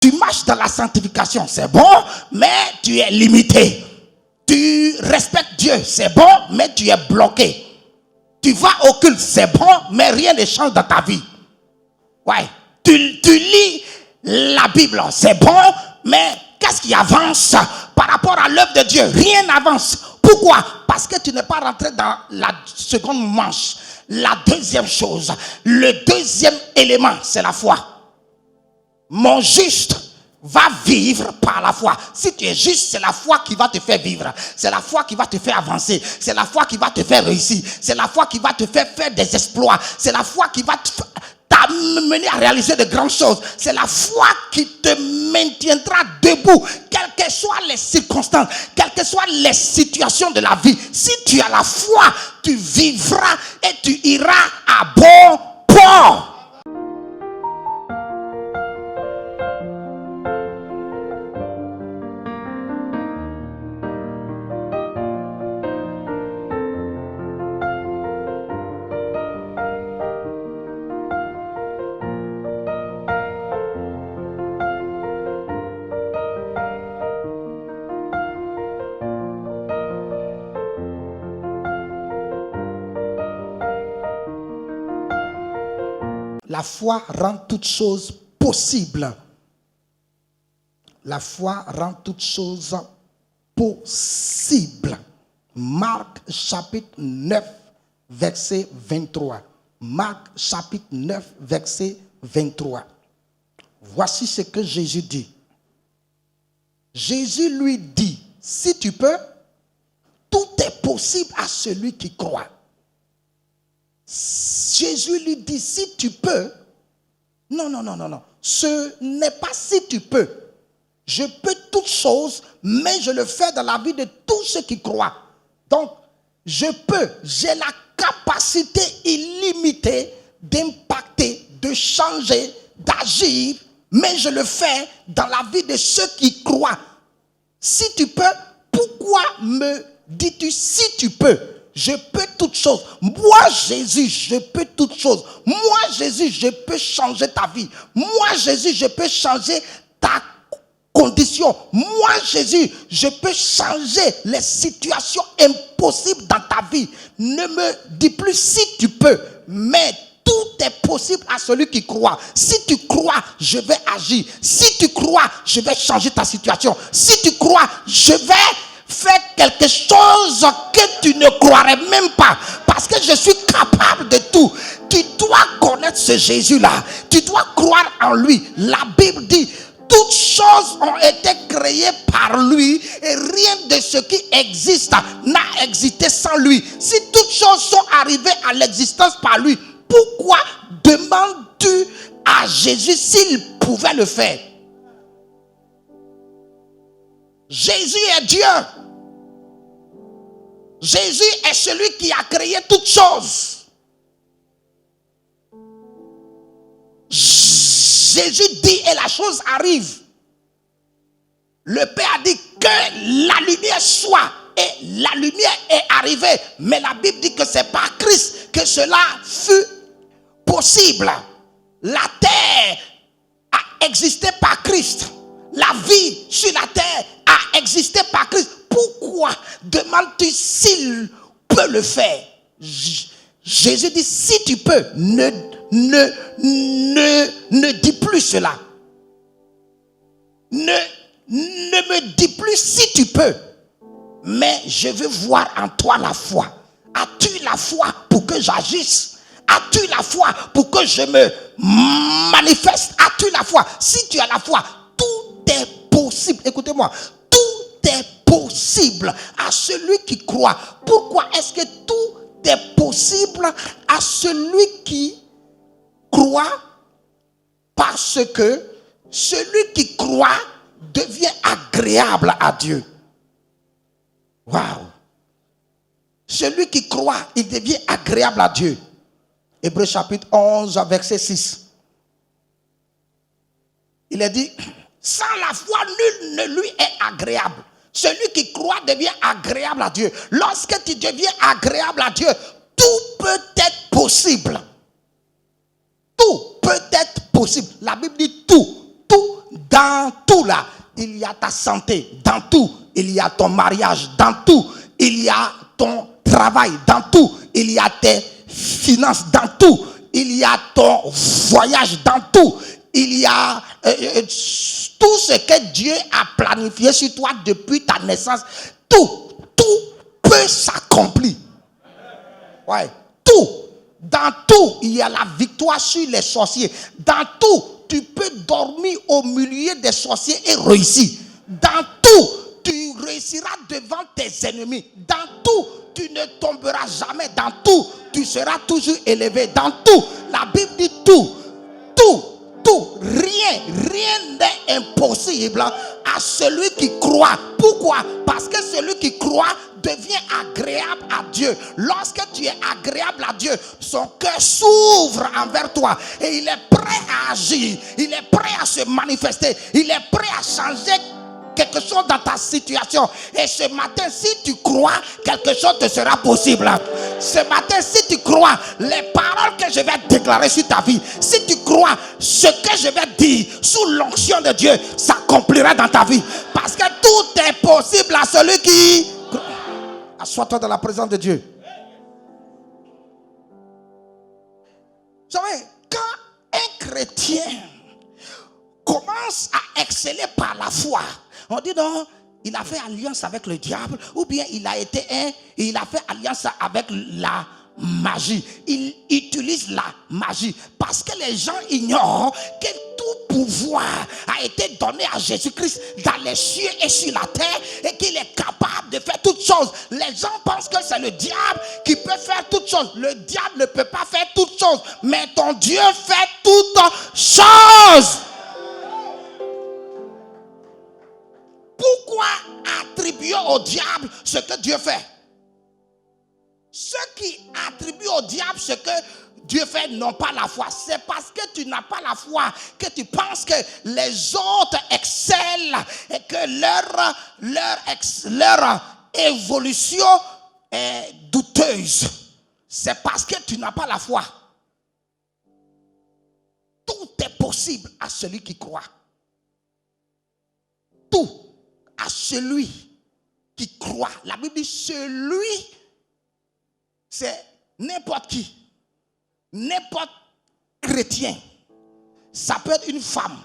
Tu marches dans la sanctification, c'est bon, mais tu es limité. Tu respectes Dieu, c'est bon, mais tu es bloqué. Tu vas au culte, c'est bon, mais rien ne change dans ta vie. Ouais. Tu lis la Bible, c'est bon, mais qu'est-ce qui avance par rapport à l'œuvre de Dieu? Rien n'avance. Pourquoi? Parce que tu n'es pas rentré dans la seconde manche. La deuxième chose, le deuxième élément, c'est la foi. Mon juste va vivre par la foi. Si tu es juste, c'est la foi qui va te faire vivre. C'est la foi qui va te faire avancer. C'est la foi qui va te faire réussir. C'est la foi qui va te faire faire des exploits. C'est la foi qui va t'amener à réaliser de grandes choses. C'est la foi qui te maintiendra debout, quelles que soient les circonstances, quelles que soient les situations de la vie. Si tu as la foi, tu vivras et tu iras à bon port. La foi rend toutes choses possibles. La foi rend toutes choses possibles. Marc chapitre 9, verset 23. Marc chapitre 9, verset 23. Voici ce que Jésus dit. Jésus lui dit, si tu peux, tout est possible à celui qui croit. Jésus lui dit, si tu peux, non. Ce n'est pas si tu peux. Je peux toutes choses, mais je le fais dans la vie de tous ceux qui croient. Donc, j'ai la capacité illimitée d'impacter, de changer, d'agir, mais je le fais dans la vie de ceux qui croient. Si tu peux, pourquoi me dis-tu si tu peux? Je peux toutes choses. Moi, Jésus, je peux toutes choses. Moi, Jésus, je peux changer ta vie. Moi, Jésus, je peux changer ta condition. Moi, Jésus, je peux changer les situations impossibles dans ta vie. Ne me dis plus si tu peux, mais tout est possible à celui qui croit. Si tu crois, je vais agir. Si tu crois, je vais changer ta situation. Si tu crois, je vais faire quelque chose que tu ne croirais même pas, parce que je suis capable de tout. Tu dois connaître ce Jésus-là, tu dois croire en lui. La Bible dit, toutes choses ont été créées par lui et rien de ce qui existe n'a existé sans lui. Si toutes choses sont arrivées à l'existence par lui, pourquoi demandes-tu à Jésus s'il pouvait le faire? Jésus est Dieu. Jésus est celui qui a créé toutes choses. Jésus dit et la chose arrive. Le Père a dit que la lumière soit et la lumière est arrivée. Mais la Bible dit que c'est par Christ que cela fut possible. La terre a existé par Christ. La vie sur la terre a existé par Christ. Pourquoi demandes-tu s'il peut le faire? Jésus dit, si tu peux, ne dis plus cela. Ne me dis plus si tu peux. Mais je veux voir en toi la foi. As-tu la foi pour que j'agisse? As-tu la foi pour que je me manifeste? As-tu la foi? Si tu as la foi, tout est possible. Écoutez-moi, tout est possible à celui qui croit. Pourquoi est-ce que tout est possible à celui qui croit? Parce que celui qui croit devient agréable à Dieu. Waouh! Celui qui croit, il devient agréable à Dieu. Hébreux chapitre 11, verset 6. Il est dit, sans la foi, nul ne lui est agréable. Celui qui croit devient agréable à Dieu. Lorsque tu deviens agréable à Dieu, tout peut être possible. Tout peut être possible. La Bible dit tout. Tout Dans tout là, il y a ta santé. Dans tout, il y a ton mariage. Dans tout, il y a ton travail. Dans tout, il y a tes finances. Dans tout, il y a ton voyage. Dans tout, il y a tout ce que Dieu a planifié sur toi depuis ta naissance. Tout peut s'accomplir. Ouais, tout. Dans tout, il y a la victoire sur les sorciers. Dans tout, tu peux dormir au milieu des sorciers et réussir. Dans tout, tu réussiras devant tes ennemis. Dans tout, tu ne tomberas jamais. Dans tout, tu seras toujours élevé. Dans tout, la Bible dit tout. Rien n'est impossible à celui qui croit. Pourquoi? Parce que celui qui croit devient agréable à Dieu. Lorsque tu es agréable à Dieu, son cœur s'ouvre envers toi et il est prêt à agir, il est prêt à se manifester, il est prêt à changer quelque chose dans ta situation. Et ce matin, si tu crois, quelque chose te sera possible. Ce matin, si tu crois les paroles que je vais déclarer sur ta vie, si tu crois ce que je vais dire sous l'onction de Dieu, s'accomplira dans ta vie. Parce que tout est possible à celui qui... Assois-toi dans la présence de Dieu. Vous savez, quand un chrétien commence à exceller par la foi, on dit non, il a fait alliance avec le diable, ou bien il a fait alliance avec la magie. Il utilise la magie parce que les gens ignorent que tout pouvoir a été donné à Jésus-Christ dans les cieux et sur la terre et qu'il est capable de faire toutes choses. Les gens pensent que c'est le diable qui peut faire toutes choses. Le diable ne peut pas faire toutes choses, mais ton Dieu fait toutes choses. Pourquoi attribuer au diable ce que Dieu fait? Ceux qui attribuent au diable ce que Dieu fait n'ont pas la foi. C'est parce que tu n'as pas la foi que tu penses que les autres excellent et que leur évolution est douteuse. C'est parce que tu n'as pas la foi. Tout est possible à celui qui croit. Tout à celui qui croit. La Bible dit celui, c'est n'importe qui, n'importe chrétien. Ça peut être une femme,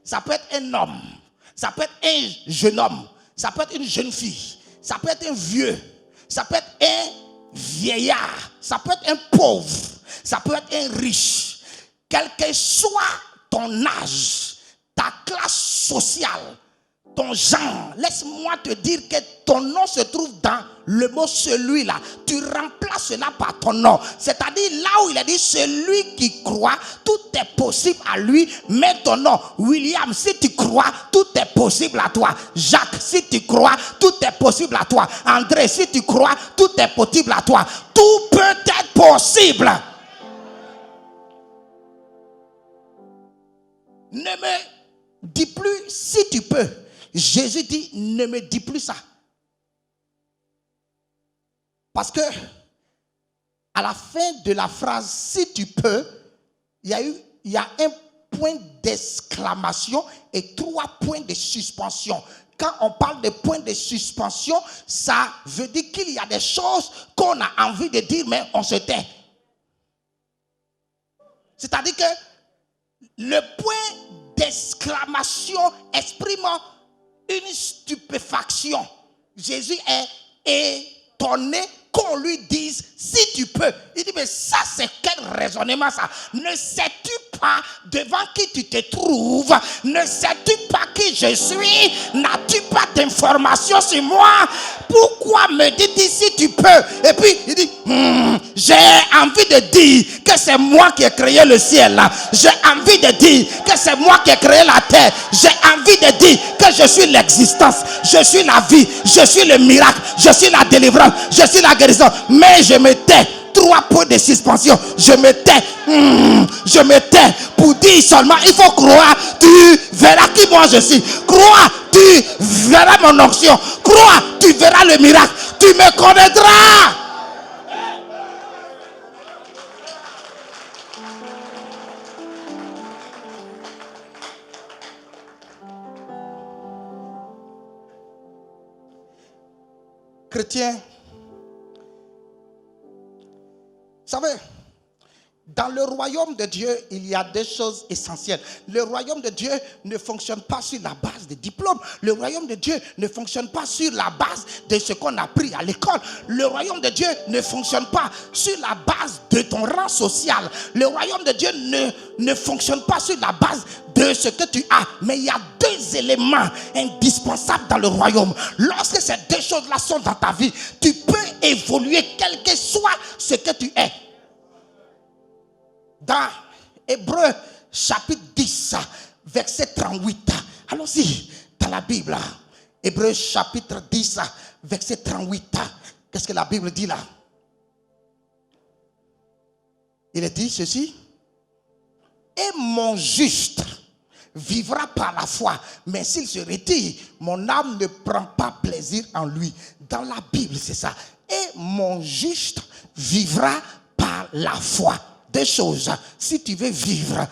ça peut être un homme, ça peut être un jeune homme, ça peut être une jeune fille, ça peut être un vieux, ça peut être un vieillard, ça peut être un pauvre, ça peut être un riche. Quel que soit ton âge, ta classe sociale, ton genre, laisse-moi te dire que ton nom se trouve dans le mot celui-là. Tu remplaces cela par ton nom. C'est-à-dire là où il a dit celui qui croit, tout est possible à lui. Mets ton nom. William, si tu crois, tout est possible à toi. Jacques, si tu crois, tout est possible à toi. André, si tu crois, tout est possible à toi. Tout peut être possible. Ne me dis plus si tu peux. Jésus dit, ne me dis plus ça. Parce que à la fin de la phrase, si tu peux, il y a un point d'exclamation et 3 points de suspension. Quand on parle de points de suspension, ça veut dire qu'il y a des choses qu'on a envie de dire, mais on se tait. C'est-à-dire que le point d'exclamation exprime une stupéfaction. Jésus est étonné qu'on lui dise si tu peux. Il dit mais ça c'est quel raisonnement ça? Ne sais-tu pas devant qui tu te trouves? Ne sais-tu pas qui je suis? N'as-tu pas d'informations sur moi? Pourquoi me dis-tu si tu peux? Et puis il dit j'ai envie de dire que c'est moi qui ai créé le ciel. J'ai envie de dire que c'est moi qui ai créé la terre. J'ai envie de dire que je suis l'existence, je suis la vie, je suis le miracle, je suis la délivrance, je suis la guérison. Mais je me tais. 3 points de suspension. Je me tais pour dire seulement il faut croire, tu verras qui moi je suis. Crois, tu verras mon onction. Crois, tu verras le miracle. Tu me connaîtras. chrétiens, vous savez, dans le royaume de Dieu, il y a des choses essentielles. Le royaume de Dieu ne fonctionne pas sur la base des diplômes. Le royaume de Dieu ne fonctionne pas sur la base de ce qu'on a appris à l'école. Le royaume de Dieu ne fonctionne pas sur la base de ton rang social. Le royaume de Dieu ne fonctionne pas sur la base de ce que tu as. Mais il y a deux éléments indispensables dans le royaume. Lorsque ces deux choses-là sont dans ta vie, tu peux évoluer quel que soit ce que tu es. Dans Hébreux chapitre 10, verset 38. Allons-y dans la Bible. Hébreux chapitre 10, verset 38. Qu'est-ce que la Bible dit là? Il est dit ceci. Et mon juste vivra par la foi. Mais s'il se retire, mon âme ne prend pas plaisir en lui. Dans la Bible, c'est ça. Et mon juste vivra par la foi. Deux choses. Si tu veux vivre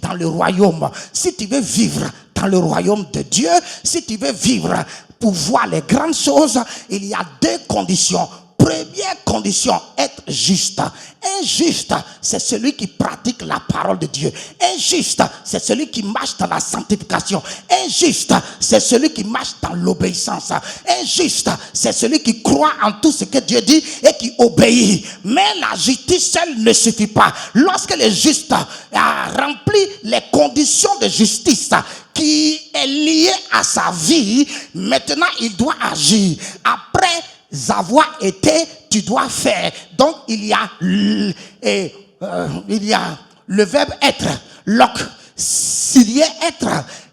dans le royaume, si tu veux vivre dans le royaume de Dieu, si tu veux vivre pour voir les grandes choses, il y a deux conditions. Première condition, être juste. Un juste, c'est celui qui pratique la parole de Dieu. Un juste, c'est celui qui marche dans la sanctification. Un juste, c'est celui qui marche dans l'obéissance. Un juste, c'est celui qui croit en tout ce que Dieu dit et qui obéit. Mais la justice seule ne suffit pas. Lorsque le juste a rempli les conditions de justice qui est liée à sa vie, maintenant il doit agir. Après avoir été, tu dois faire. Donc il y a le verbe être, l'auxiliaire être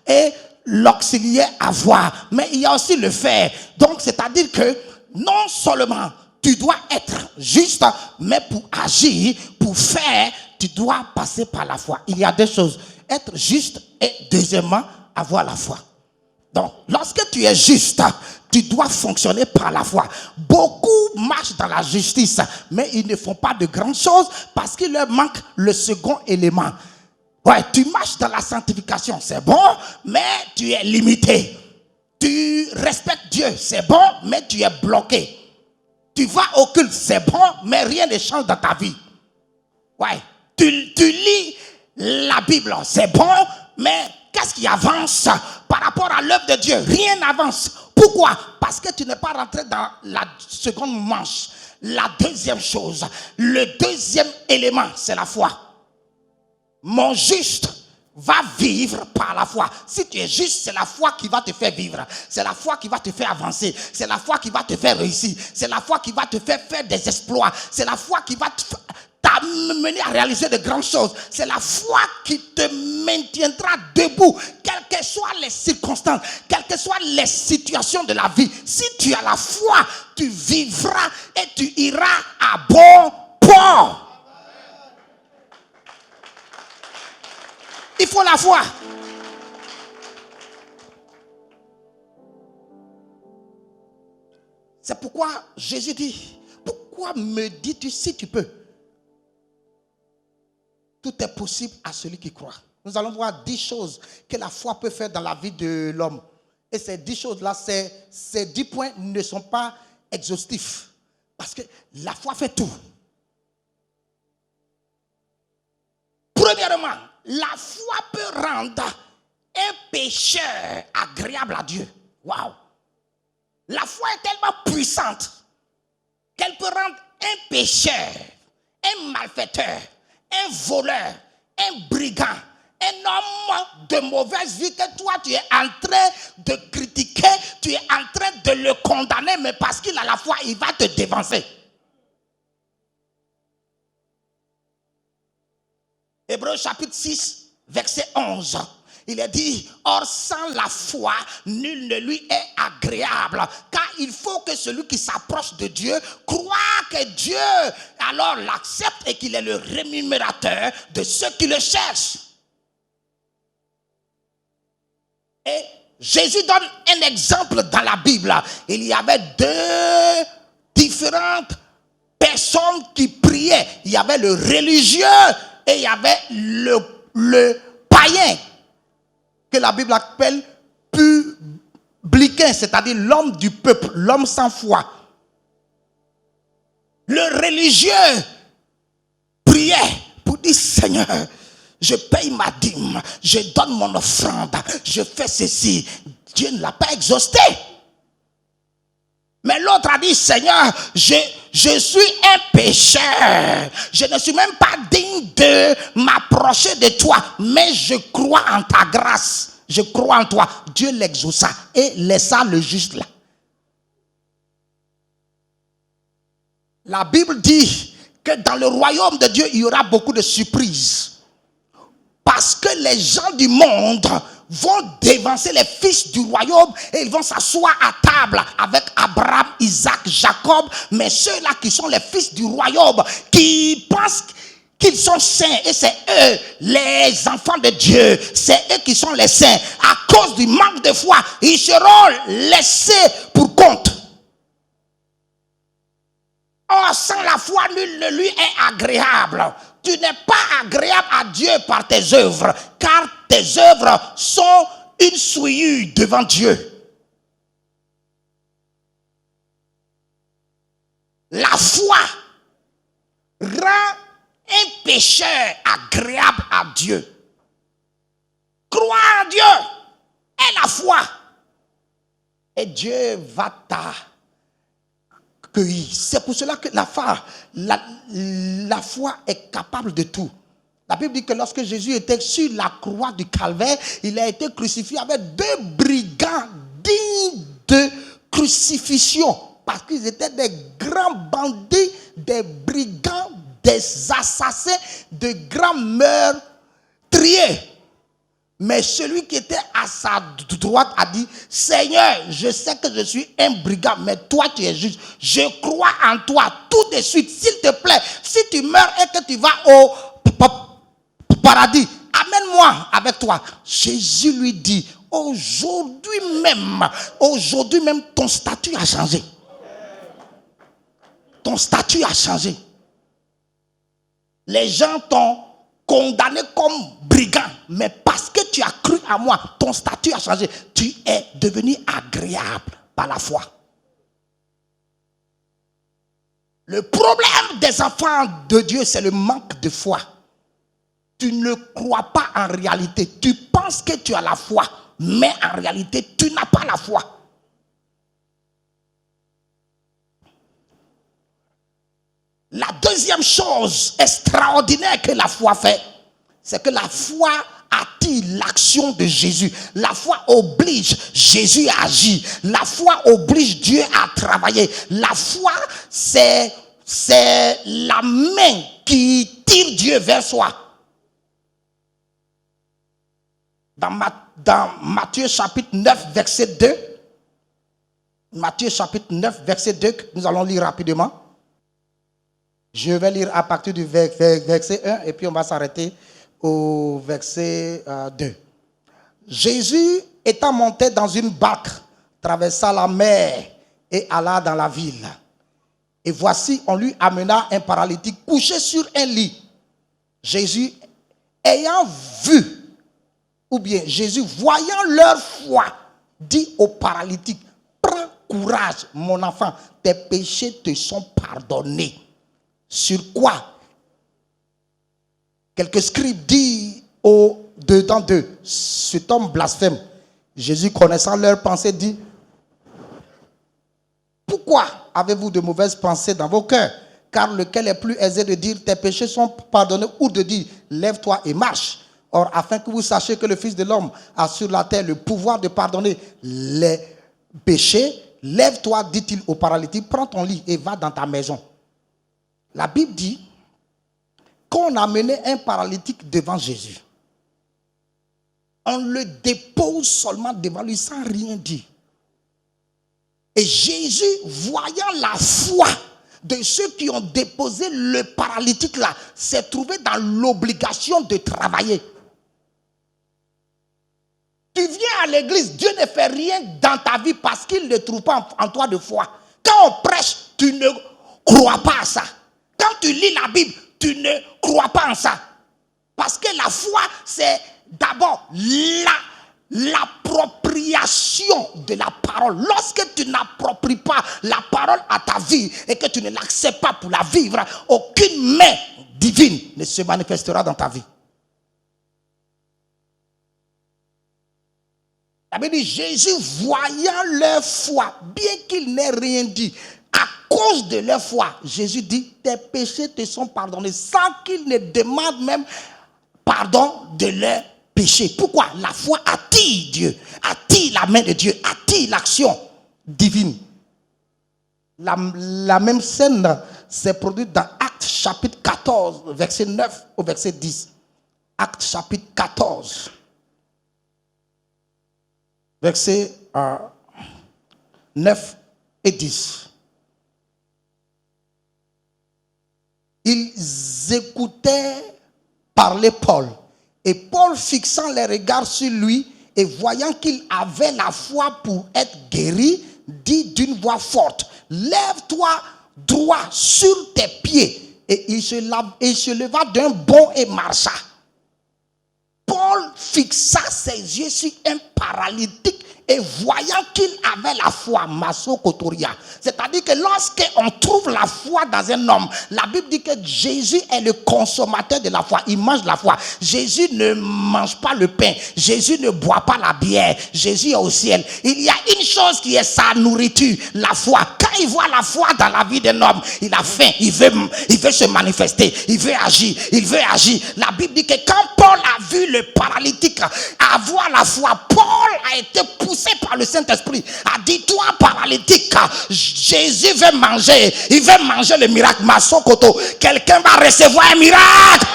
et l'auxiliaire avoir. Mais il y a aussi le faire. Donc c'est-à-dire que non seulement tu dois être juste, mais pour agir, pour faire, tu dois passer par la foi. Il y a deux choses. Être juste et deuxièmement, avoir la foi. Donc, lorsque tu es juste, tu dois fonctionner par la foi. Beaucoup marchent dans la justice, mais ils ne font pas de grandes choses parce qu'il leur manque le second élément. Ouais, tu marches dans la sanctification, c'est bon, mais tu es limité. Tu respectes Dieu, c'est bon, mais tu es bloqué. Tu vas au culte, c'est bon, mais rien ne change dans ta vie. Ouais, tu lis la Bible, c'est bon, mais qu'est-ce qui avance par rapport à l'œuvre de Dieu? Rien n'avance. Pourquoi? Parce que tu n'es pas rentré dans la seconde manche. La deuxième chose, le deuxième élément, c'est la foi. Mon juste va vivre par la foi. Si tu es juste, c'est la foi qui va te faire vivre. C'est la foi qui va te faire avancer. C'est la foi qui va te faire réussir. C'est la foi qui va te faire faire des exploits. C'est la foi qui va t'amener à réaliser de grandes choses. C'est la foi qui te maintiendra debout, quelles que soient les circonstances, quelles que soient les situations de la vie. Si tu as la foi, tu vivras et tu iras à bon port. Il faut la foi. C'est pourquoi Jésus dit, pourquoi me dis-tu si tu peux? Tout est possible à celui qui croit. Nous allons voir 10 choses que la foi peut faire dans la vie de l'homme. Et ces 10 choses-là, ces 10 points ne sont pas exhaustifs. Parce que la foi fait tout. Premièrement, la foi peut rendre un pécheur agréable à Dieu. Waouh! La foi est tellement puissante qu'elle peut rendre un pécheur, un malfaiteur, un voleur, un brigand, un homme de mauvaise vie que toi tu es en train de critiquer, tu es en train de le condamner, mais parce qu'il a la foi, il va te dévancer. Hébreux chapitre 6, verset 11. Il est dit, or sans la foi, nul ne lui est agréable. Car il faut que celui qui s'approche de Dieu croit que Dieu alors l'accepte et qu'il est le rémunérateur de ceux qui le cherchent. Et Jésus donne un exemple dans la Bible. Il y avait deux différentes personnes qui priaient. Il y avait le religieux et il y avait le païen, que la Bible appelle public. publicain, c'est-à-dire l'homme du peuple, l'homme sans foi. Le religieux priait pour dire Seigneur, je paye ma dîme, je donne mon offrande, je fais ceci. Dieu ne l'a pas exaucé. Mais l'autre a dit Seigneur, je suis un pécheur. Je ne suis même pas digne de m'approcher de toi, mais je crois en ta grâce. Je crois en toi. Dieu l'exauça et laissa le juste là. La Bible dit que dans le royaume de Dieu, il y aura beaucoup de surprises. Parce que les gens du monde vont dévancer les fils du royaume et ils vont s'asseoir à table avec Abraham, Isaac, Jacob. Mais ceux-là qui sont les fils du royaume, qui pensent qu'ils sont saints, et c'est eux, les enfants de Dieu, c'est eux qui sont les saints. À cause du manque de foi, ils seront laissés pour compte. Or, sans la foi, nul ne lui est agréable. Tu n'es pas agréable à Dieu par tes œuvres, car tes œuvres sont une souillure devant Dieu. La foi rend un pécheur agréable à Dieu. Crois en Dieu et la foi. Et Dieu va t'accueillir. C'est pour cela que la foi est capable de tout. La Bible dit que lorsque Jésus était sur la croix du Calvaire, il a été crucifié avec 2 brigands dignes de crucifixion. Parce qu'ils étaient des grands bandits, des brigands, des assassins, de grands meurtriers. Mais celui qui était à sa droite a dit, Seigneur, je sais que je suis un brigand, mais toi tu es juste. Je crois en toi tout de suite, s'il te plaît. Si tu meurs et que tu vas au paradis, amène-moi avec toi. Jésus lui dit, aujourd'hui même, ton statut a changé. Ton statut a changé. Les gens t'ont condamné comme brigand, mais parce que tu as cru à moi, ton statut a changé. Tu es devenu agréable par la foi. Le problème des enfants de Dieu, c'est le manque de foi. Tu ne crois pas en réalité. Tu penses que tu as la foi, mais en réalité, tu n'as pas la foi. La deuxième chose extraordinaire que la foi fait, c'est que la foi attire l'action de Jésus. La foi oblige Jésus à agir. La foi oblige Dieu à travailler. La foi, c'est la main qui tire Dieu vers soi. Dans Matthieu chapitre 9, verset 2, Matthieu chapitre 9, verset 2, que nous allons lire rapidement. Je vais lire à partir du verset 1 et puis on va s'arrêter au verset 2. Jésus étant monté dans une barque, traversa la mer et alla dans la ville. Et voici, on lui amena un paralytique couché sur un lit. Jésus, ayant vu, ou bien Jésus, voyant leur foi, dit au paralytique, prends courage, mon enfant, tes péchés te sont pardonnés. Sur quoi? Quelques scribes disent au-dedans d'eux, cet homme blasphème. Jésus, connaissant leurs pensées, dit, pourquoi avez-vous de mauvaises pensées dans vos cœurs? Car lequel est plus aisé de dire tes péchés sont pardonnés ou de dire lève-toi et marche? Or, afin que vous sachiez que le Fils de l'homme a sur la terre le pouvoir de pardonner les péchés, lève-toi, dit-il au paralytique, prends ton lit et va dans ta maison. La Bible dit qu'on a amené un paralytique devant Jésus. On le dépose seulement devant lui sans rien dire. Et Jésus, voyant la foi de ceux qui ont déposé le paralytique là, s'est trouvé dans l'obligation de travailler. Tu viens à l'église, Dieu ne fait rien dans ta vie parce qu'il ne trouve pas en toi de foi. Quand on prêche, tu ne crois pas à ça. Quand tu lis la Bible, tu ne crois pas en ça. Parce que la foi, c'est d'abord l'appropriation de la parole, lorsque tu n'appropries pas la parole à ta vie et que tu ne l'acceptes pas pour la vivre, aucune main divine ne se manifestera dans ta vie. La Bible dit, Jésus, voyant leur foi, bien qu'il n'ait rien dit, à cause de leur foi, Jésus dit, tes péchés te sont pardonnés, sans qu'ils ne demandent même pardon de leurs péchés. Pourquoi? La foi attire Dieu, attire la main de Dieu, attire l'action divine. La même scène s'est produite dans Actes chapitre 14, verset 9 au verset 10. Actes chapitre 14. Versets 9 et 10. Ils écoutaient parler Paul. Et Paul, fixant les regards sur lui et voyant qu'il avait la foi pour être guéri, dit d'une voix forte, lève-toi droit sur tes pieds. Et il se leva d'un bond et marcha. Paul fixa ses yeux sur un paralytique et voyant qu'il avait la foi, Maso Kotoria. C'est-à-dire que lorsqu'on trouve la foi dans un homme, la Bible dit que Jésus est le consommateur de la foi. Il mange la foi. Jésus ne mange pas le pain. Jésus ne boit pas la bière. Jésus est au ciel. Il y a une chose qui est sa nourriture, la foi. Quand il voit la foi dans la vie d'un homme, il a faim, il veut se manifester, il veut agir. La Bible dit que quand Paul a vu le paralytique avoir la foi, Paul a été poussé par le Saint-Esprit, a dit, toi paralytique, Jésus veut manger, il veut manger le miracle. Masokoto, quelqu'un va recevoir un miracle.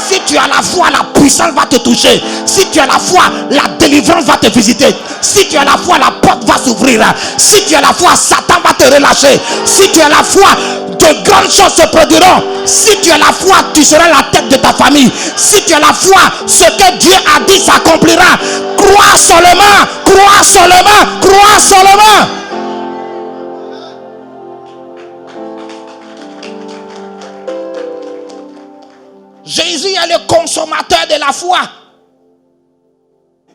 Si tu as la foi, la puissance va te toucher. Si tu as la foi, la délivrance va te visiter. Si tu as la foi, la porte va s'ouvrir. Si tu as la foi, Satan va te relâcher. Si tu as la foi, de grandes choses se produiront. Si tu as la foi, tu seras la tête de ta famille. Si tu as la foi, ce que Dieu a dit s'accomplira. Crois seulement, crois seulement, crois seulement. Jésus est le consommateur de la foi.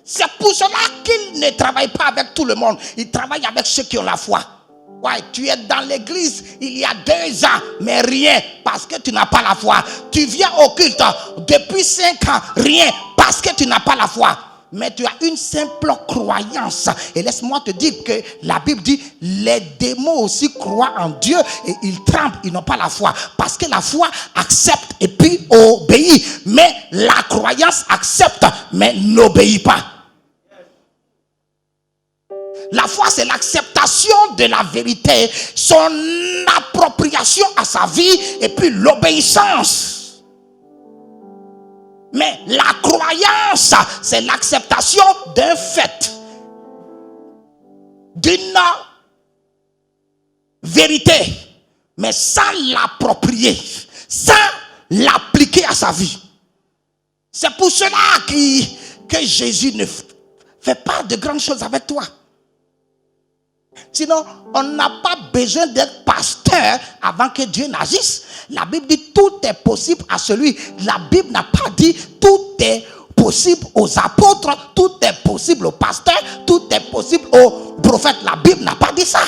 C'est pour cela qu'il ne travaille pas avec tout le monde. Il travaille avec ceux qui ont la foi. Ouais, tu es dans l'église il y a 2 ans, mais rien, parce que tu n'as pas la foi. Tu viens au culte depuis 5 ans, rien, parce que tu n'as pas la foi. Mais tu as une simple croyance. Et laisse-moi te dire que la Bible dit, les démons aussi croient en Dieu et ils tremblent, ils n'ont pas la foi. Parce que la foi accepte et puis obéit. Mais la croyance accepte, mais n'obéit pas. La foi, c'est l'acceptation de la vérité, son appropriation à sa vie et puis l'obéissance. Mais la croyance, c'est l'acceptation d'un fait, d'une vérité, mais sans l'approprier, sans l'appliquer à sa vie. C'est pour cela que Jésus ne fait pas de grandes choses avec toi. Sinon, on n'a pas besoin d'être pasteur avant que Dieu n'agisse. La Bible dit tout est possible à celui. La Bible n'a pas dit tout est possible aux apôtres, tout est possible aux pasteurs, tout est possible aux prophètes. La Bible n'a pas dit ça.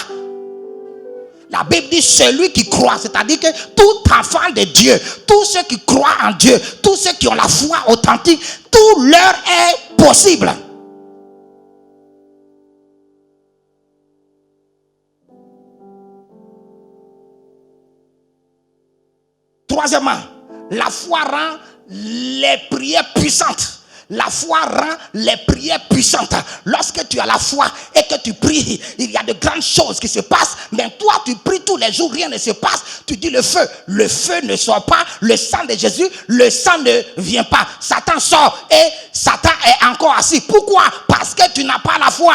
La Bible dit celui qui croit, c'est-à-dire que tout enfant de Dieu, tous ceux qui croient en Dieu, tous ceux qui ont la foi authentique, tout leur est possible. Troisièmement, la foi rend les prières puissantes. La foi rend les prières puissantes. Lorsque tu as la foi et que tu pries, il y a de grandes choses qui se passent. Mais toi, tu pries tous les jours, rien ne se passe. Tu dis le feu ne sort pas. Le sang de Jésus, le sang ne vient pas. Satan sort et Satan est encore assis. Pourquoi? Parce que tu n'as pas la foi.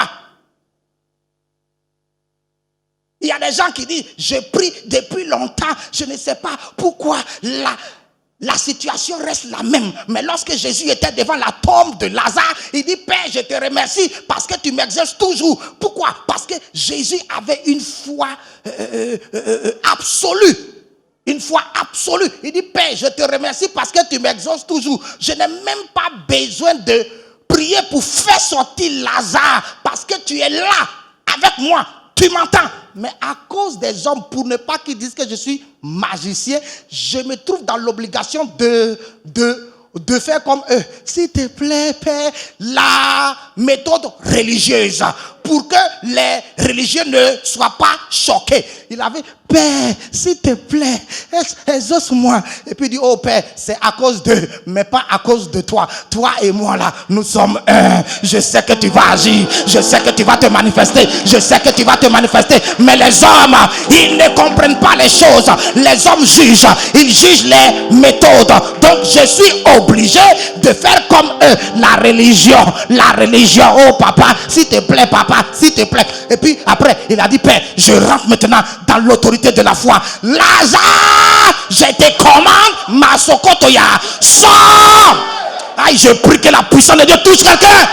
Il y a des gens qui disent, je prie depuis longtemps, je ne sais pas pourquoi la situation reste la même. Mais lorsque Jésus était devant la tombe de Lazare, il dit, Père, je te remercie parce que tu m'exauces toujours. Pourquoi? Parce que Jésus avait une foi absolue. Une foi absolue. Il dit, Père, je te remercie parce que tu m'exauces toujours. Je n'ai même pas besoin de prier pour faire sortir Lazare parce que tu es là avec moi. Tu m'entends? Mais à cause des hommes, pour ne pas qu'ils disent que je suis magicien, je me trouve dans l'obligation de faire comme eux. S'il te plaît, Père, la méthode religieuse, pour que les religieux ne soient pas choqués. Il avait, Père, s'il te plaît, exauce-moi. Et puis il dit, oh Père, c'est à cause d'eux, mais pas à cause de toi. Toi et moi là, nous sommes un. Je sais que tu vas agir, je sais que tu vas te manifester, je sais que tu vas te manifester. Mais les hommes, ils ne comprennent pas les choses. Les hommes jugent, ils jugent les méthodes. Donc je suis obligé de faire comme eux. La religion, oh papa, s'il te plaît papa, s'il te plaît. Et puis après il a dit, Père, je rentre maintenant dans l'autorité de la foi. Lazare, je te commande, Masokotoya, sors. Aïe, je prie que la puissance de Dieu touche quelqu'un.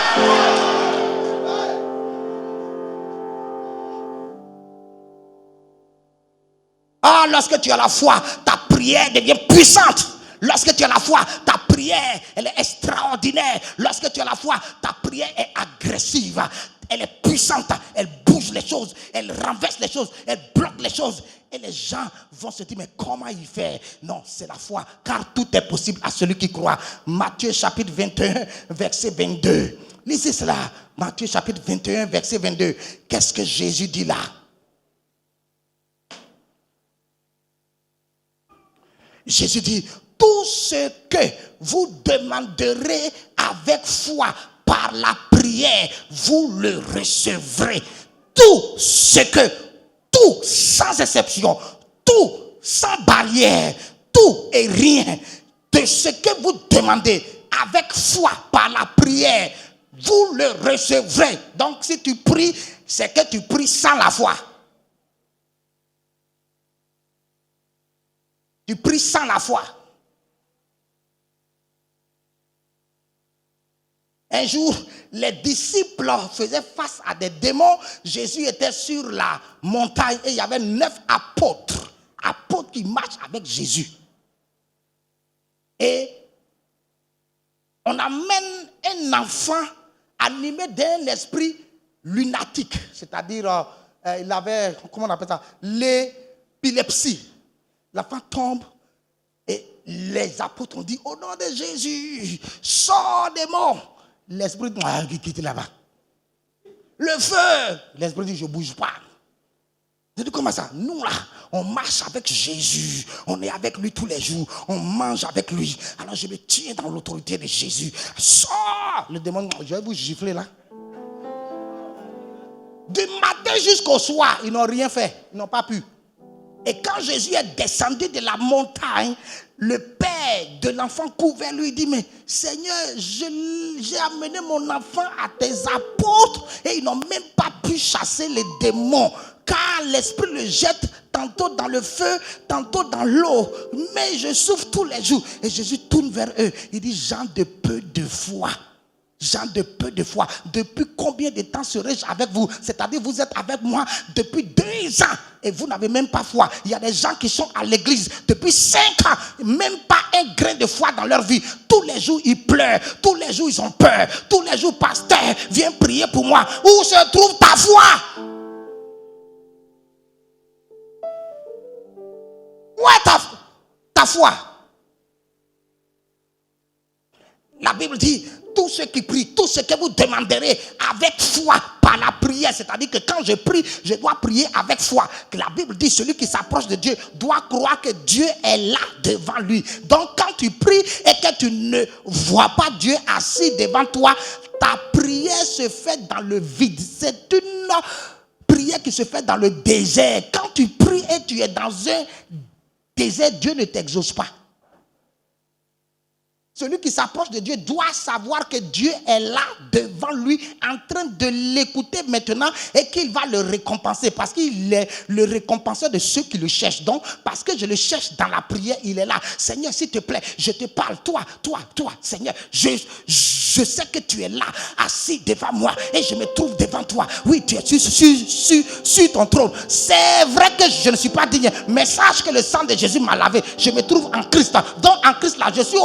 Ah, lorsque tu as la foi, ta prière devient puissante. Lorsque tu as la foi, ta prière, elle est extraordinaire. Lorsque tu as la foi, ta prière est agressive. Elle est puissante. Elle bouge les choses. Elle renverse les choses. Elle bloque les choses. Et les gens vont se dire, mais comment il fait? Non, c'est la foi. Car tout est possible à celui qui croit. Matthieu chapitre 21, verset 22. Lisez cela. Matthieu chapitre 21, verset 22. Qu'est-ce que Jésus dit là? Jésus dit, tout ce que vous demanderez avec foi par la prière, vous le recevrez. Tout ce que, tout sans exception, tout sans barrière, tout et rien de ce que vous demandez avec foi par la prière, vous le recevrez. Donc si tu pries, c'est que tu pries sans la foi. Tu pries sans la foi. Un jour, les disciples faisaient face à des démons. Jésus était sur la montagne et il y avait 9 apôtres. Apôtres qui marchent avec Jésus. Et on amène un enfant animé d'un esprit lunatique. C'est-à-dire, il avait, comment on appelle ça? L'épilepsie. L'enfant tombe et les apôtres ont dit, au nom de Jésus, sors des morts. L'esprit dit, quitte là-bas. Le feu. L'esprit dit, je ne bouge pas. Je dis, comment ça? Nous là, on marche avec Jésus. On est avec lui tous les jours. On mange avec lui. Alors je me tiens dans l'autorité de Jésus. Sors. Le démon, je vais vous gifler là. Du matin jusqu'au soir, ils n'ont rien fait. Ils n'ont pas pu. Et quand Jésus est descendu de la montagne, le père de l'enfant court vers lui et dit, mais Seigneur, j'ai amené mon enfant à tes apôtres et ils n'ont même pas pu chasser les démons. Car l'esprit le jette tantôt dans le feu, tantôt dans l'eau. Mais je souffre tous les jours. Et Jésus tourne vers eux. Il dit, gens de peu de foi. Gens de peu de foi. Depuis combien de temps serai-je avec vous? C'est-à-dire vous êtes avec moi depuis 2 ans et vous n'avez même pas foi. Il y a des gens qui sont à l'église depuis 5 ans, même pas un grain de foi dans leur vie. Tous les jours ils pleurent, tous les jours ils ont peur, tous les jours pasteur viens prier pour moi. Où se trouve ta foi? Où est ta foi? La Bible dit, tout ce qui prie, tout ce que vous demanderez avec foi par la prière. C'est-à-dire que quand je prie, je dois prier avec foi. Que la Bible dit, celui qui s'approche de Dieu doit croire que Dieu est là devant lui. Donc quand tu pries et que tu ne vois pas Dieu assis devant toi, ta prière se fait dans le vide. C'est une prière qui se fait dans le désert. Quand tu pries et tu es dans un désert, Dieu ne t'exauce pas. Celui qui s'approche de Dieu doit savoir que Dieu est là devant lui en train de l'écouter maintenant et qu'il va le récompenser parce qu'il est le récompenseur de ceux qui le cherchent. Donc, parce que je le cherche dans la prière, il est là. Seigneur, s'il te plaît, je te parle. Toi, Seigneur, je sais que tu es là, assis devant moi et je me trouve devant toi. Oui, tu es sur ton trône. C'est vrai que je ne suis pas digne, mais sache que le sang de Jésus m'a lavé. Je me trouve en Christ. Donc, en Christ, là, je suis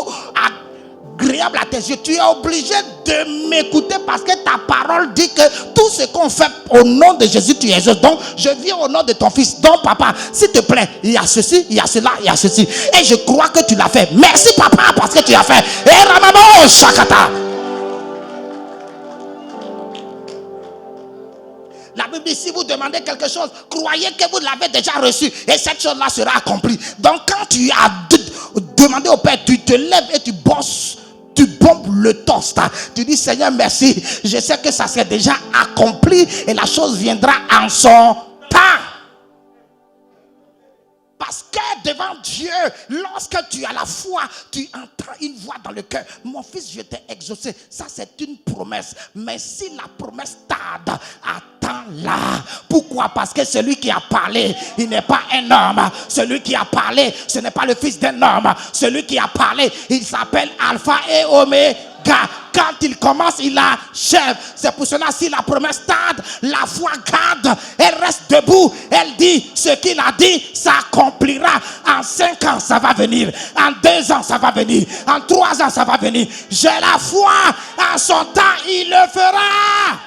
agréable à tes yeux, tu es obligé de m'écouter parce que ta parole dit que tout ce qu'on fait au nom de Jésus, tu exauces. Donc, je viens au nom de ton fils. Donc, papa, s'il te plaît, il y a ceci, il y a cela, il y a ceci. Et je crois que tu l'as fait. Merci, papa, parce que tu as fait. Et Ramamo Shakata. La Bible dit, si vous demandez quelque chose, croyez que vous l'avez déjà reçu. Et cette chose-là sera accomplie. Donc, quand tu as demandé au Père, tu te lèves et tu bosses. Tu bombes le toast. Tu dis, Seigneur, merci. Je sais que ça s'est déjà accompli et la chose viendra en son temps. Parce que devant Dieu, lorsque tu as la foi, tu entends une voix dans le cœur. Mon fils, je t'ai exaucé. Ça, c'est une promesse. Mais si la promesse tarde, attends-la. Pourquoi? Parce que celui qui a parlé, il n'est pas un homme. Celui qui a parlé, ce n'est pas le fils d'un homme. Celui qui a parlé, il s'appelle Alpha et Oméga. Quand il commence, il achève. C'est pour cela, si la promesse tarde, la foi garde. Elle reste debout. Elle dit, ce qu'il a dit s'accomplira. En 5 ans, ça va venir. En 2 ans, ça va venir. En 3 ans, ça va venir. J'ai la foi. En son temps, il le fera.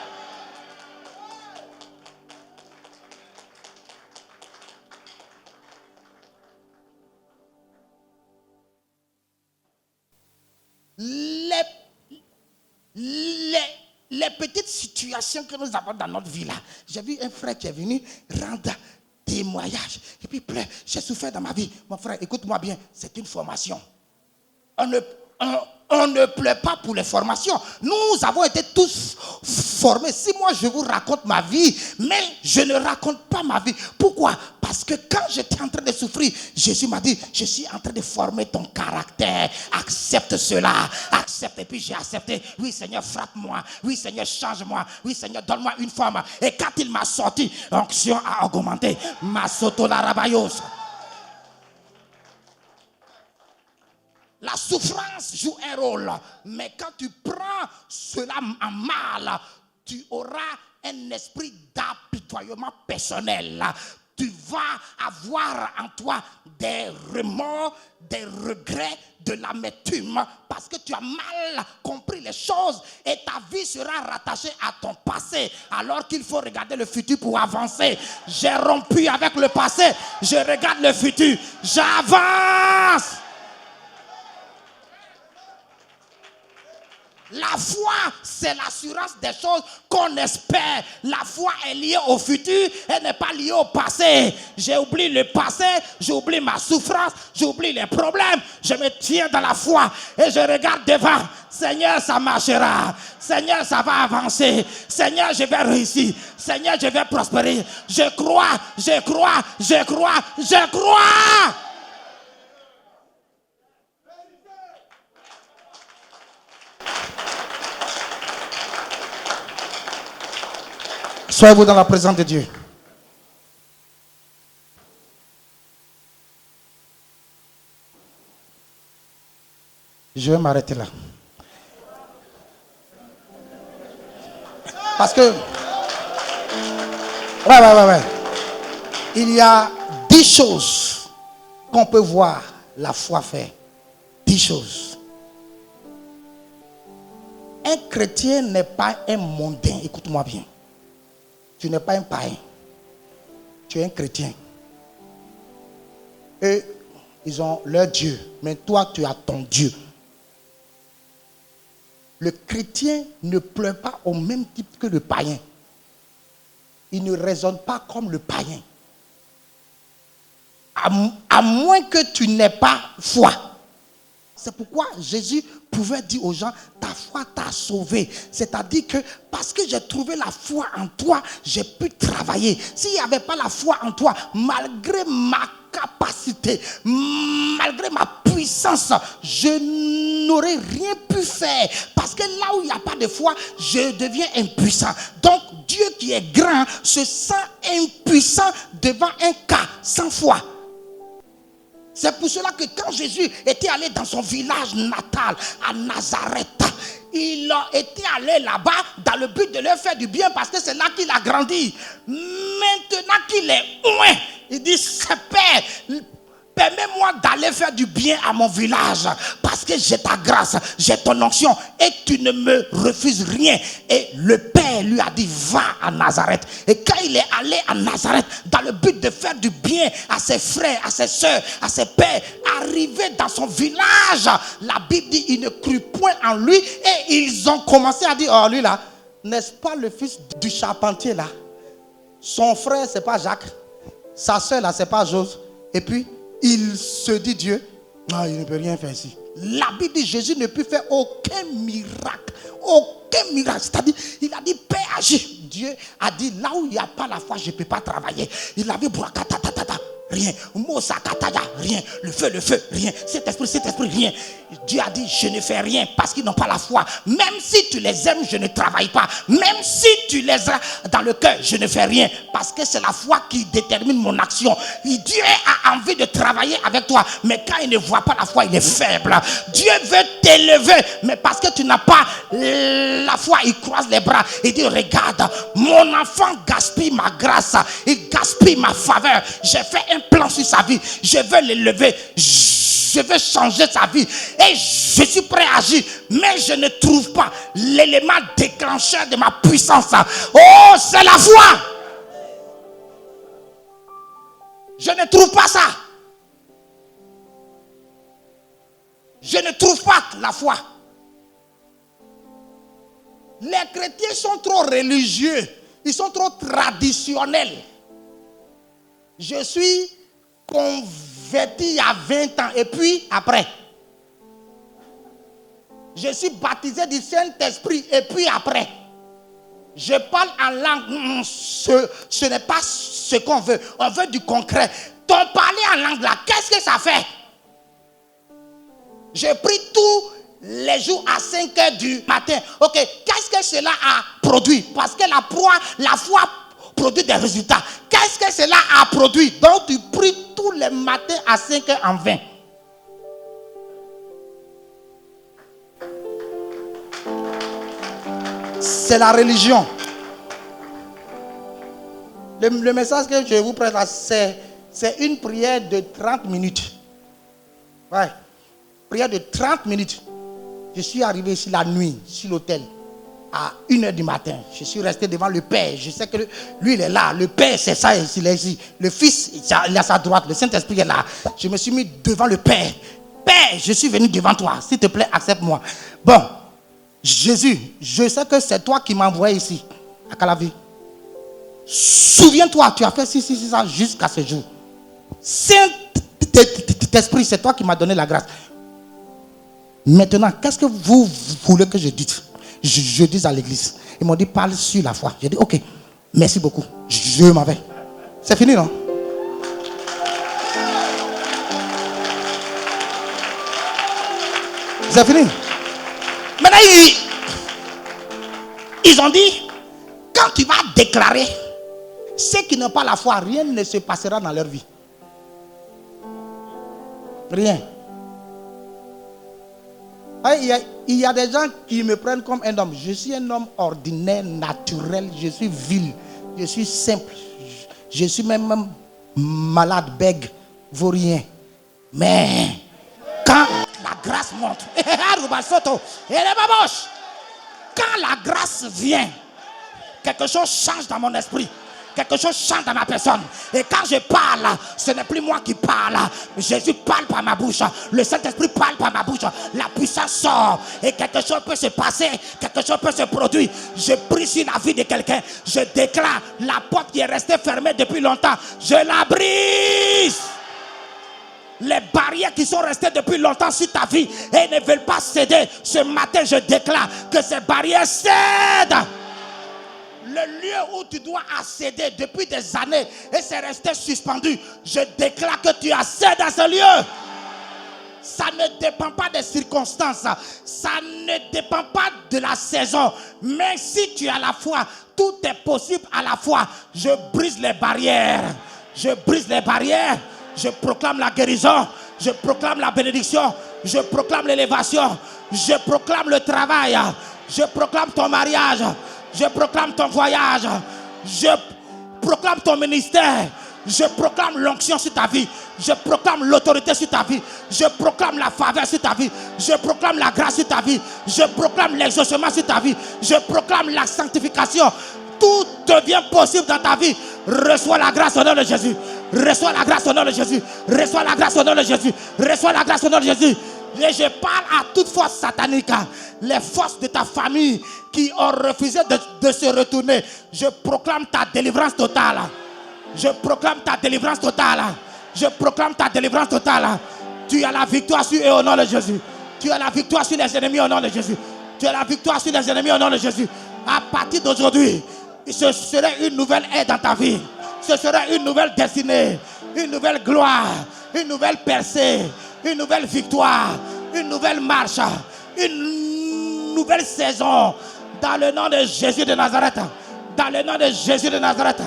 Les petites situations que nous avons dans notre vie là. J'ai vu un frère qui est venu rendre témoignage. Et puis il pleure. J'ai souffert dans ma vie. Mon frère, écoute-moi bien. C'est une formation. On ne pleure pas pour les formations. Nous avons été tous formés. Si moi je vous raconte ma vie, mais je ne raconte pas ma vie. Pourquoi? Parce que quand j'étais en train de souffrir, Jésus m'a dit, je suis en train de former ton caractère. Accepte cela. Accepte. Et puis j'ai accepté. Oui Seigneur, frappe-moi. Oui Seigneur, change-moi. Oui Seigneur, donne-moi une forme. Et quand il m'a sorti, l'onction a augmenté. Ma soto la rabayos. La souffrance joue un rôle, mais quand tu prends cela en mal, tu auras un esprit d'apitoiement personnel. Tu vas avoir en toi des remords, des regrets, de l'amertume, parce que tu as mal compris les choses et ta vie sera rattachée à ton passé, alors qu'il faut regarder le futur pour avancer. J'ai rompu avec le passé, je regarde le futur, j'avance. La foi, c'est l'assurance des choses qu'on espère. La foi est liée au futur, elle n'est pas liée au passé. J'ai oublié le passé, j'oublie ma souffrance, j'oublie les problèmes. Je me tiens dans la foi et je regarde devant. Seigneur, ça marchera. Seigneur, ça va avancer. Seigneur, je vais réussir. Seigneur, je vais prospérer. Je crois, je crois, je crois, je crois. Soyez-vous dans la présence de Dieu. Je vais m'arrêter là. Parce que... Ouais. Il y a 10 choses qu'on peut voir la foi faire. 10 choses. Un chrétien n'est pas un mondain. Écoute-moi bien. Tu n'es pas un païen. Tu es un chrétien. Eux, ils ont leur Dieu. Mais toi, tu as ton Dieu. Le chrétien ne pleure pas au même type que le païen. Il ne raisonne pas comme le païen. À moins que tu n'aies pas foi. C'est pourquoi Jésus pouvait dire aux gens, ta foi t'a sauvé. C'est-à-dire que parce que j'ai trouvé la foi en toi, j'ai pu travailler. S'il n'y avait pas la foi en toi, malgré ma capacité, malgré ma puissance, je n'aurais rien pu faire. Parce que là où il n'y a pas de foi, je deviens impuissant. Donc Dieu qui est grand se sent impuissant devant un cas sans foi. C'est pour cela que quand Jésus était allé dans son village natal, à Nazareth, il était allé là-bas dans le but de leur faire du bien parce que c'est là qu'il a grandi. Maintenant qu'il est loin, il dit, c'est Père, Permets-moi d'aller faire du bien à mon village parce que j'ai ta grâce, j'ai ton onction et tu ne me refuses rien. Et le Père lui a dit, va à Nazareth. Et quand il est allé à Nazareth dans le but de faire du bien à ses frères, à ses soeurs, à ses pères, arrivé dans son village, la Bible dit, il ne crut point en lui et ils ont commencé à dire, oh lui là, n'est-ce pas le fils du charpentier là? Son frère c'est pas Jacques, sa soeur là c'est pas Jose. Et puis il se dit Dieu, non, il ne peut rien faire ici. La Bible dit Jésus ne peut faire aucun miracle. Aucun miracle. C'est-à-dire, il a dit, Père agis. Dieu a dit, là où il n'y a pas la foi, je ne peux pas travailler. Il avait rien. Mosakataya, rien. Le feu, rien. Cet esprit, rien. Dieu a dit, je ne fais rien parce qu'ils n'ont pas la foi. Même si tu les aimes, je ne travaille pas. Même si tu les as dans le cœur, je ne fais rien. Parce que c'est la foi qui détermine mon action. Dieu a envie de travailler avec toi. Mais quand il ne voit pas la foi, il est faible. Dieu veut t'élever. Mais parce que tu n'as pas la foi, il croise les bras. Il dit, regarde, mon enfant gaspille ma grâce. Il gaspille ma faveur. J'ai fait un plan sur sa vie. Je veux l'élever. Je veux changer sa vie. Et je suis prêt à agir. Mais je ne trouve pas l'élément déclencheur de ma puissance. Oh, c'est la foi. Je ne trouve pas ça. Je ne trouve pas la foi. Les chrétiens sont trop religieux. Ils sont trop traditionnels. Je suis converti il y a 20 ans. Et puis après, je suis baptisé du Saint-Esprit. Et puis après, je parle en langue. Ce n'est pas ce qu'on veut. On veut du concret. Ton parler en langue là, qu'est-ce que ça fait? Je prie tous les jours à 5 heures du matin. Ok, qu'est-ce que cela a produit? Parce que la foi produit des résultats. Qu'est-ce que cela a produit? Donc tu pries tous les matins à 5 heures en vain. C'est la religion. Le message que je vous prête là, c'est une prière de 30 minutes. Ouais. Prière de 30 minutes. Je suis arrivé ici la nuit, sur l'hôtel, à 1h du matin. Je suis resté devant le Père. Je sais que lui, il est là. Le Père, c'est ça, il est ici. Le Fils, il est à sa droite. Le Saint-Esprit est là. Je me suis mis devant le Père. Père, je suis venu devant toi. S'il te plaît, accepte-moi. Bon, Jésus, je sais que c'est toi qui m'as envoyé ici, à Calavi. Souviens-toi, tu as fait ça jusqu'à ce jour. Saint-Esprit, c'est toi qui m'as donné la grâce. Maintenant, qu'est-ce que vous voulez que je dise? Je dis à l'église. Ils m'ont dit, parle sur la foi. J'ai dit, ok, merci beaucoup. Je m'en vais. C'est fini, non? C'est fini. Maintenant, ils ont dit, quand tu vas déclarer, ceux qui n'ont pas la foi, rien ne se passera dans leur vie. Rien. Il y a des gens qui me prennent comme un homme. Je suis un homme ordinaire, naturel. Je suis vil. Je suis simple. Je suis même malade, bègue, vaurien. Mais quand la grâce monte, quand la grâce vient, quelque chose change dans mon esprit. Quelque chose change dans ma personne. Et quand je parle, ce n'est plus moi qui parle. Jésus parle par ma bouche. Le Saint-Esprit parle par ma bouche. La puissance sort. Et quelque chose peut se passer. Quelque chose peut se produire. Je prie sur la vie de quelqu'un. Je déclare la porte qui est restée fermée depuis longtemps. Je la brise. Les barrières qui sont restées depuis longtemps sur ta vie et ne veulent pas céder. Ce matin, je déclare que ces barrières cèdent. Le lieu où tu dois accéder depuis des années et c'est resté suspendu, je déclare que tu accèdes à ce lieu. Ça ne dépend pas des circonstances, ça ne dépend pas de la saison. Mais si tu as la foi, tout est possible à la fois. Je brise les barrières. Je brise les barrières. Je proclame la guérison. Je proclame la bénédiction. Je proclame l'élévation. Je proclame le travail. Je proclame ton mariage. Je proclame ton voyage. Je proclame ton ministère. Je proclame l'onction sur ta vie. Je proclame l'autorité sur ta vie. Je proclame la faveur sur ta vie. Je proclame la grâce sur ta vie. Je proclame l'exaucement sur ta vie. Je proclame la sanctification. Tout devient possible dans ta vie. Reçois la grâce au nom de Jésus. Reçois la grâce au nom de Jésus. Reçois la grâce au nom de Jésus. Reçois la grâce au nom de Jésus. Et je parle à toute force satanique, les forces de ta famille qui ont refusé de se retourner. Je proclame ta délivrance totale. Je proclame ta délivrance totale. Je proclame ta délivrance totale. Tu as la victoire sur eux au nom de Jésus. Tu as la victoire sur les ennemis au nom de Jésus. Tu as la victoire sur les ennemis au nom de Jésus. À partir d'aujourd'hui, ce serait une nouvelle ère dans ta vie. Ce serait une nouvelle destinée, une nouvelle gloire, une nouvelle percée, une nouvelle victoire, une nouvelle marche, une nouvelle saison. Dans le nom de Jésus de Nazareth. Dans le nom de Jésus de Nazareth.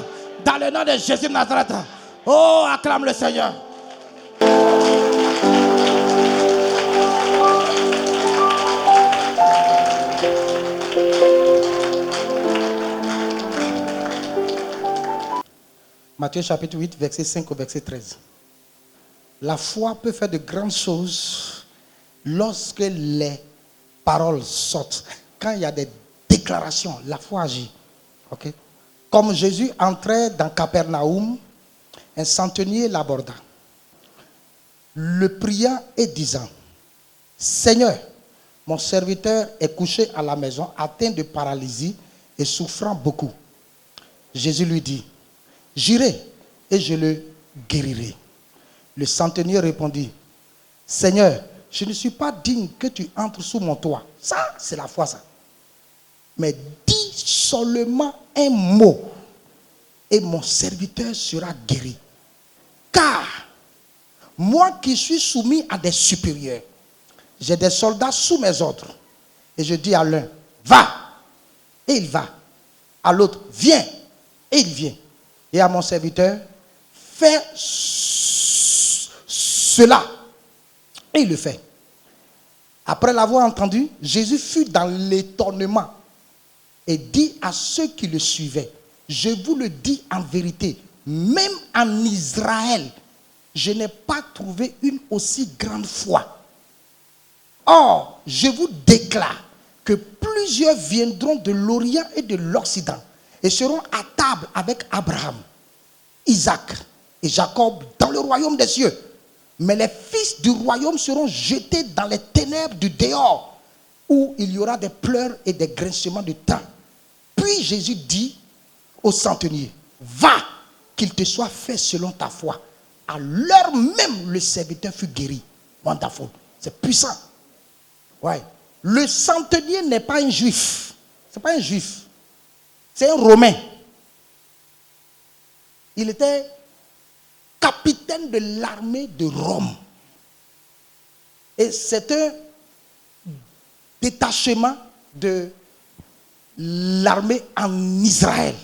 Dans le nom de Jésus de Nazareth. Oh, acclame le Seigneur. Matthieu chapitre 8, verset 5 au verset 13. La foi peut faire de grandes choses lorsque les paroles sortent. Quand il y a des déclarations, la foi agit. Okay? Comme Jésus entrait dans Capernaum, un centenier l'aborda, le pria et disant: Seigneur, mon serviteur est couché à la maison, atteint de paralysie et souffrant beaucoup. Jésus lui dit: J'irai et je le guérirai. Le centenier répondit: Seigneur, je ne suis pas digne que tu entres sous mon toit. Ça, c'est la foi, ça. Mais dis seulement un mot et mon serviteur sera guéri. Car moi qui suis soumis à des supérieurs, j'ai des soldats sous mes ordres. Et je dis à l'un: va, et il va. À l'autre: viens, et il vient. Et à mon serviteur: fais cela, et il le fait. Après l'avoir entendu, Jésus fut dans l'étonnement et dit à ceux qui le suivaient: je vous le dis en vérité, même en Israël, je n'ai pas trouvé une aussi grande foi. Or, je vous déclare que plusieurs viendront de l'Orient et de l'Occident et seront à table avec Abraham, Isaac et Jacob dans le royaume des cieux. Mais les fils du royaume seront jetés dans les ténèbres du dehors, où il y aura des pleurs et des grincements de dents. Puis Jésus dit au centenier: va, qu'il te soit fait selon ta foi. À l'heure même, le serviteur fut guéri. Wonderful. C'est puissant. Ouais. Le centenier n'est pas un juif. C'est pas un juif. C'est un Romain. Il était capitaine de l'armée de Rome. Et c'est un détachement de l'armée en Israël.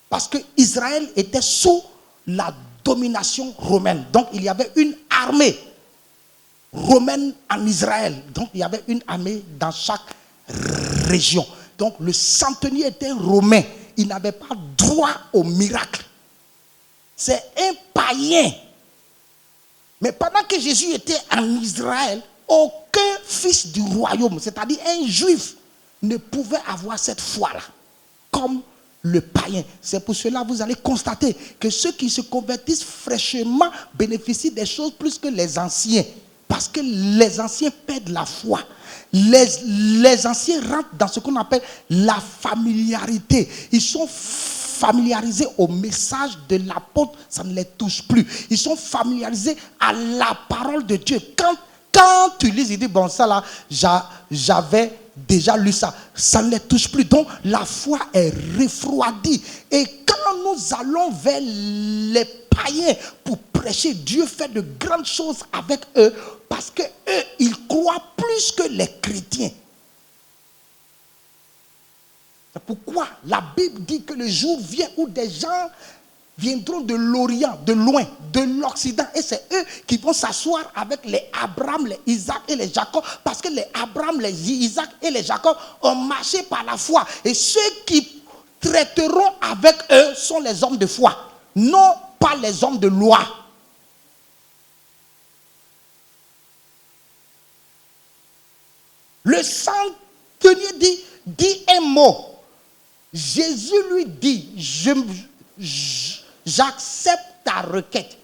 Parce que Israël était sous la domination romaine. Donc il y avait une armée romaine en Israël. Donc il y avait une armée dans chaque région. Donc le centenier était un Romain. Il n'avait pas droit au miracle. C'est un païen. Mais pendant que Jésus était en Israël, aucun fils du royaume, c'est-à-dire un juif, ne pouvait avoir cette foi-là, comme le païen. C'est pour cela que vous allez constater que ceux qui se convertissent fraîchement bénéficient des choses plus que les anciens. Parce que les anciens perdent la foi. Les anciens rentrent dans ce qu'on appelle la familiarité. Ils sont familiarisés au message de l'apôtre, ça ne les touche plus. Ils sont familiarisés à la parole de Dieu. Quand tu lis, il dit: bon, ça là, j'avais déjà lu ça. Ça ne les touche plus. Donc, la foi est refroidie. Et quand nous allons vers les païens pour prêcher, Dieu fait de grandes choses avec eux parce que eux, ils croient plus que les chrétiens. C'est pourquoi la Bible dit que le jour vient où des gens viendront de l'Orient, de loin, de l'Occident. Et c'est eux qui vont s'asseoir avec les Abraham, les Isaac et les Jacob. Parce que les Abraham, les Isaac et les Jacob ont marché par la foi. Et ceux qui traiteront avec eux sont les hommes de foi. Non pas les hommes de loi. Le centenier dit un mot. Jésus lui dit, j'accepte ta requête.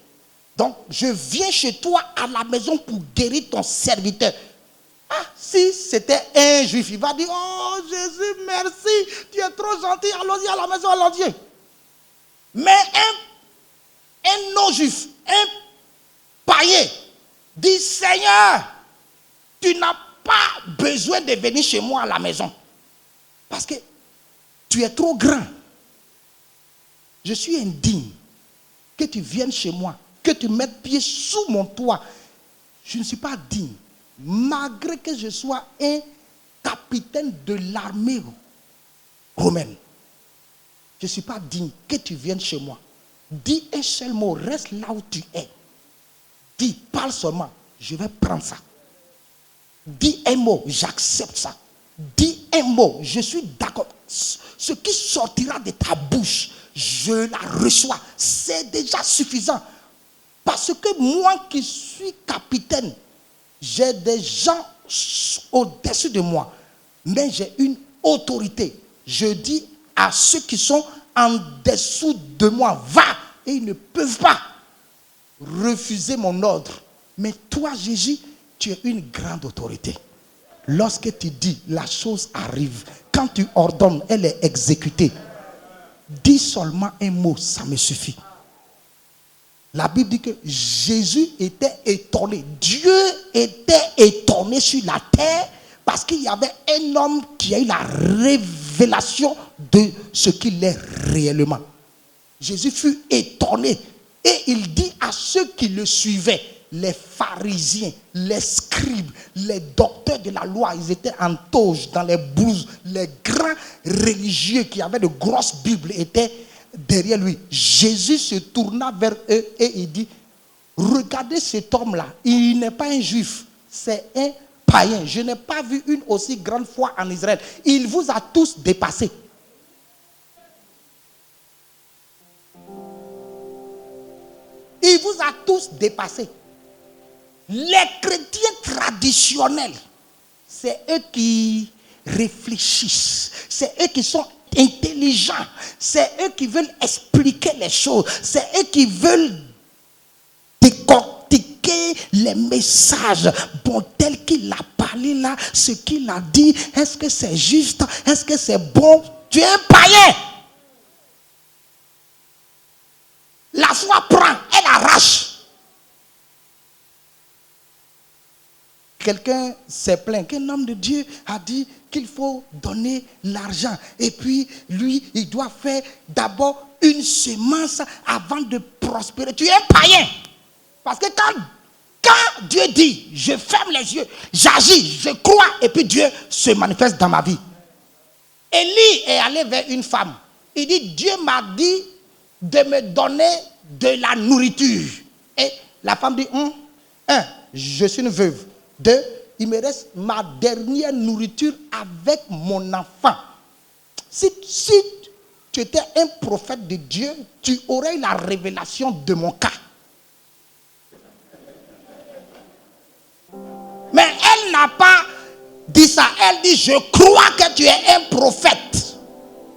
Donc, je viens chez toi à la maison pour guérir ton serviteur. Ah, si c'était un juif, il va dire, oh Jésus, merci, tu es trop gentil, allons-y à la maison, allons-y. Mais un non-juif, un païen, dit, Seigneur, tu n'as pas besoin de venir chez moi à la maison. Parce que tu es trop grand. Je suis indigne que tu viennes chez moi, que tu mettes pied sous mon toit. Je ne suis pas digne. Malgré que je sois un capitaine de l'armée romaine. Je ne suis pas digne que tu viennes chez moi. Dis un seul mot, reste là où tu es. Dis, parle seulement, je vais prendre ça. Dis un mot, j'accepte ça. Dis un mot, je suis d'accord. Ce qui sortira de ta bouche, je la reçois. C'est déjà suffisant. Parce que moi qui suis capitaine, j'ai des gens au-dessus de moi. Mais j'ai une autorité. Je dis à ceux qui sont en dessous de moi, va. Et ils ne peuvent pas refuser mon ordre. Mais toi, Jésus, tu es une grande autorité. Lorsque tu dis, la chose arrive. Quand tu ordonnes, elle est exécutée. Dis seulement un mot, ça me suffit. La Bible dit que Jésus était étonné. Dieu était étonné sur la terre parce qu'il y avait un homme qui a eu la révélation de ce qu'il est réellement. Jésus fut étonné et il dit à ceux qui le suivaient, les pharisiens, les scribes, les docteurs de la loi, ils étaient en toge dans les blouses. Les grands religieux qui avaient de grosses Bibles étaient derrière lui. Jésus se tourna vers eux et il dit, regardez cet homme-là, il n'est pas un juif, c'est un païen. Je n'ai pas vu une aussi grande foi en Israël. Il vous a tous dépassés. Il vous a tous dépassés. Les chrétiens traditionnels, c'est eux qui réfléchissent, c'est eux qui sont intelligents, c'est eux qui veulent expliquer les choses, c'est eux qui veulent décortiquer les messages. Bon, tel qu'il a parlé là, ce qu'il a dit, est-ce que c'est juste, est-ce que c'est bon? Tu es un païen. La foi prend, elle arrache. Quelqu'un s'est plaint qu'un homme de Dieu a dit qu'il faut donner l'argent. Et puis, lui, il doit faire d'abord une semence avant de prospérer. Tu es un païen. Parce que quand Dieu dit, je ferme les yeux, j'agis, je crois, et puis Dieu se manifeste dans ma vie. Élie est allé vers une femme. Il dit, Dieu m'a dit de me donner de la nourriture. Et la femme dit, je suis une veuve. 2, il me reste ma dernière nourriture avec mon enfant. Si tu étais un prophète de Dieu, tu aurais eu la révélation de mon cas. Mais elle n'a pas dit ça. Elle dit, je crois que tu es un prophète.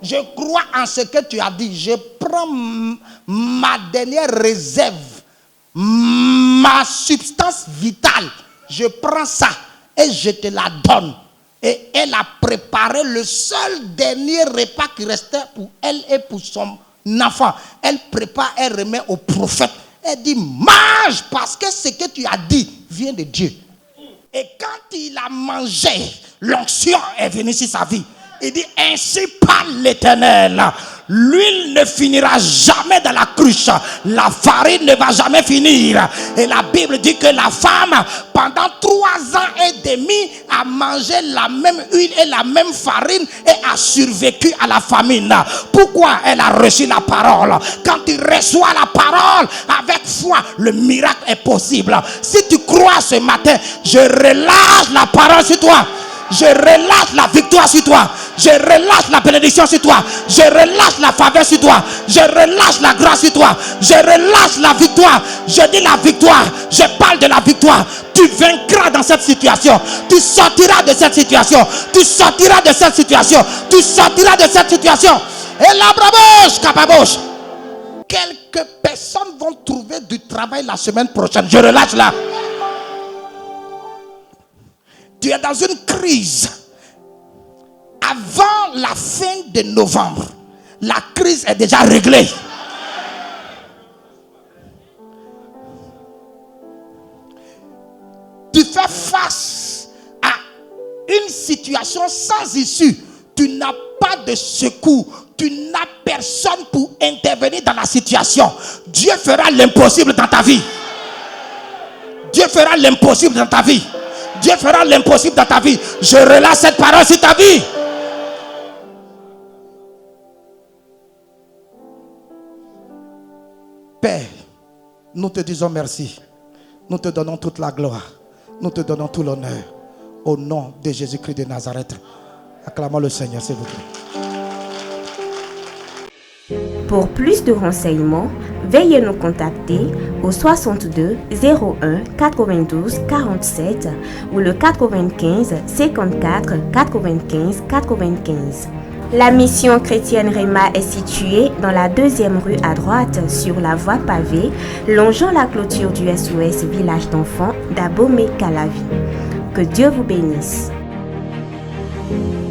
Je crois en ce que tu as dit. Je prends ma dernière réserve, ma substance vitale. Je prends ça et je te la donne. Et elle a préparé le seul dernier repas qui restait pour elle et pour son enfant. Elle prépare, elle remet au prophète. Elle dit, mange parce que ce que tu as dit vient de Dieu. Et quand il a mangé, l'onction est venue sur sa vie. Il dit, ainsi parle l'Éternel. L'huile ne finira jamais dans la cruche. La farine ne va jamais finir. Et la Bible dit que la femme, pendant 3 ans et demi, a mangé la même huile et la même farine et a survécu à la famine. Pourquoi? Elle a reçu la parole. Quand tu reçois la parole avec foi, le miracle est possible. Si tu crois ce matin, je relâche la parole sur toi. Je relâche la victoire sur toi. Je relâche la bénédiction sur toi. Je relâche la faveur sur toi. Je relâche la grâce sur toi. Je relâche la victoire. Je dis la victoire. Je parle de la victoire. Tu vaincras dans cette situation. Tu sortiras de cette situation. Tu sortiras de cette situation. Tu sortiras de cette situation. Et la braboche, capaboche. Quelques personnes vont trouver du travail la semaine prochaine. Je relâche là. Tu es dans une crise. Avant la fin de novembre, la crise est déjà réglée. Tu fais face à une situation sans issue. Tu n'as pas de secours. Tu n'as personne pour intervenir dans la situation. Dieu fera l'impossible dans ta vie. Dieu fera l'impossible dans ta vie. Dieu fera l'impossible dans ta vie. Je relâche cette parole sur ta vie. Père, nous te disons merci. Nous te donnons toute la gloire. Nous te donnons tout l'honneur. Au nom de Jésus-Christ de Nazareth. Acclamons le Seigneur, s'il vous plaît. Pour plus de renseignements, veuillez nous contacter au 62 01 92 47 ou le 95 54 95 95. La mission chrétienne Réma est située dans la 2e rue à droite sur la voie pavée, longeant la clôture du SOS Village d'enfants d'Abomey-Calavi. Que Dieu vous bénisse.